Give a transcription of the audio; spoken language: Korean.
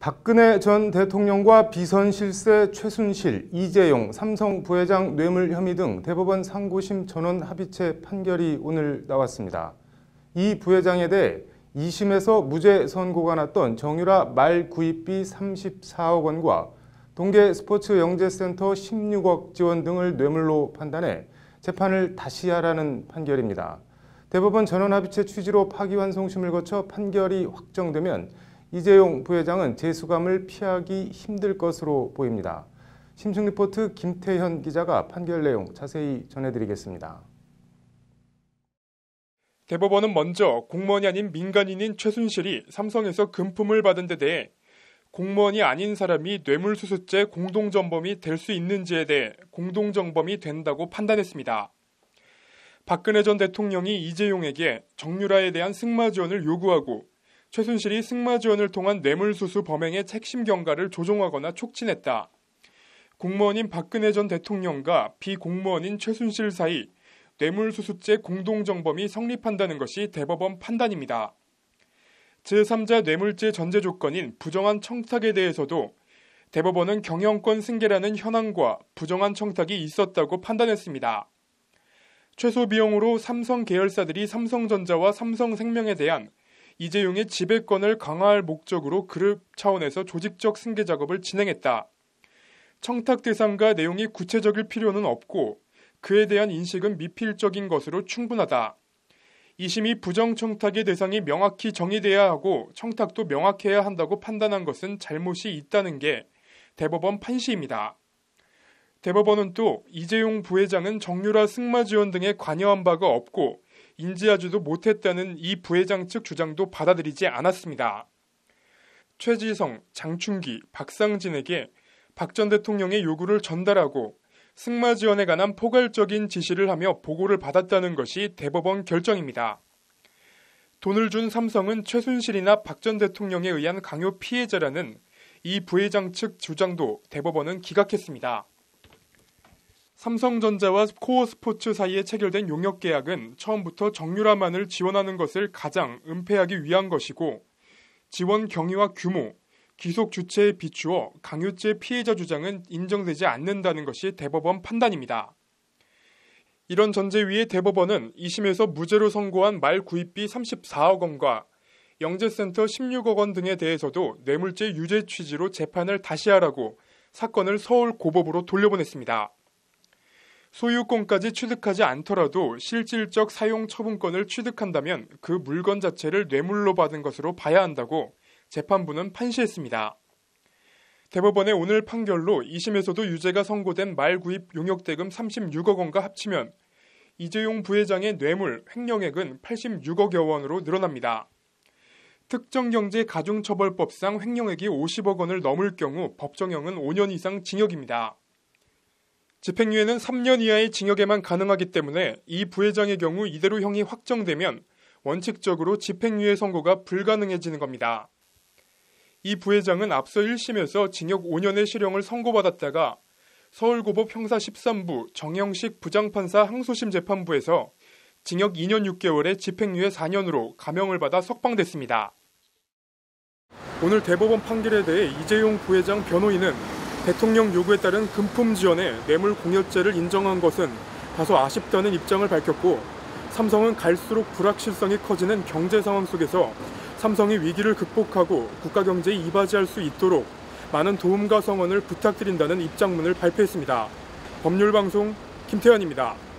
박근혜 전 대통령과 비선 실세 최순실, 이재용, 삼성 부회장 뇌물 혐의 등 대법원 상고심 전원 합의체 판결이 오늘 나왔습니다. 이 부회장에 대해 2심에서 무죄 선고가 났던 정유라 말 구입비 34억 원과 동계 스포츠 영재센터 16억 지원 등을 뇌물로 판단해 재판을 다시 하라는 판결입니다. 대법원 전원 합의체 취지로 파기환송심을 거쳐 판결이 확정되면 이재용 부회장은 재수감을 피하기 힘들 것으로 보입니다. 심층 리포트 김태현 기자가 판결 내용 자세히 전해드리겠습니다. 대법원은 먼저 공무원이 아닌 민간인인 최순실이 삼성에서 금품을 받은 데 대해 공무원이 아닌 사람이 뇌물수수죄 공동전범이 될 수 있는지에 대해 공동전범이 된다고 판단했습니다. 박근혜 전 대통령이 이재용에게 정유라에 대한 승마 지원을 요구하고 최순실이 승마 지원을 통한 뇌물수수 범행의 책임 경과를 조종하거나 촉진했다. 공무원인 박근혜 전 대통령과 비공무원인 최순실 사이 뇌물수수죄 공동정범이 성립한다는 것이 대법원 판단입니다. 제3자 뇌물죄 전제 조건인 부정한 청탁에 대해서도 대법원은 경영권 승계라는 현황과 부정한 청탁이 있었다고 판단했습니다. 최소 비용으로 삼성 계열사들이 삼성전자와 삼성생명에 대한 이재용의 지배권을 강화할 목적으로 그룹 차원에서 조직적 승계 작업을 진행했다. 청탁 대상과 내용이 구체적일 필요는 없고 그에 대한 인식은 미필적인 것으로 충분하다. 2심이 부정청탁의 대상이 명확히 정의돼야 하고 청탁도 명확해야 한다고 판단한 것은 잘못이 있다는 게 대법원 판시입니다. 대법원은 또 이재용 부회장은 정유라 승마 지원 등에 관여한 바가 없고 인지하지도 못했다는 이 부회장 측 주장도 받아들이지 않았습니다. 최지성, 장충기, 박상진에게 박 전 대통령의 요구를 전달하고 승마 지원에 관한 포괄적인 지시를 하며 보고를 받았다는 것이 대법원 결정입니다. 돈을 준 삼성은 최순실이나 박 전 대통령에 의한 강요 피해자라는 이 부회장 측 주장도 대법원은 기각했습니다. 삼성전자와 코어 스포츠 사이에 체결된 용역 계약은 처음부터 정유라만을 지원하는 것을 가장 은폐하기 위한 것이고 지원 경위와 규모, 귀속 주체에 비추어 강요죄 피해자 주장은 인정되지 않는다는 것이 대법원 판단입니다. 이런 전제 위에 대법원은 2심에서 무죄로 선고한 말 구입비 34억 원과 영재센터 16억 원 등에 대해서도 뇌물죄 유죄 취지로 재판을 다시 하라고 사건을 서울 고법으로 돌려보냈습니다. 소유권까지 취득하지 않더라도 실질적 사용 처분권을 취득한다면 그 물건 자체를 뇌물로 받은 것으로 봐야 한다고 재판부는 판시했습니다. 대법원의 오늘 판결로 2심에서도 유죄가 선고된 말 구입 용역대금 36억 원과 합치면 이재용 부회장의 뇌물 횡령액은 86억여 원으로 늘어납니다. 특정경제가중처벌법상 횡령액이 50억 원을 넘을 경우 법정형은 5년 이상 징역입니다. 집행유예는 3년 이하의 징역에만 가능하기 때문에 이 부회장의 경우 이대로 형이 확정되면 원칙적으로 집행유예 선고가 불가능해지는 겁니다. 이 부회장은 앞서 1심에서 징역 5년의 실형을 선고받았다가 서울고법 형사 13부 정영식 부장판사 항소심 재판부에서 징역 2년 6개월에 집행유예 4년으로 감형을 받아 석방됐습니다. 오늘 대법원 판결에 대해 이재용 부회장 변호인은 대통령 요구에 따른 금품 지원에 뇌물 공여죄를 인정한 것은 다소 아쉽다는 입장을 밝혔고 삼성은 갈수록 불확실성이 커지는 경제 상황 속에서 삼성이 위기를 극복하고 국가 경제에 이바지할 수 있도록 많은 도움과 성원을 부탁드린다는 입장문을 발표했습니다. 법률방송 김태현입니다.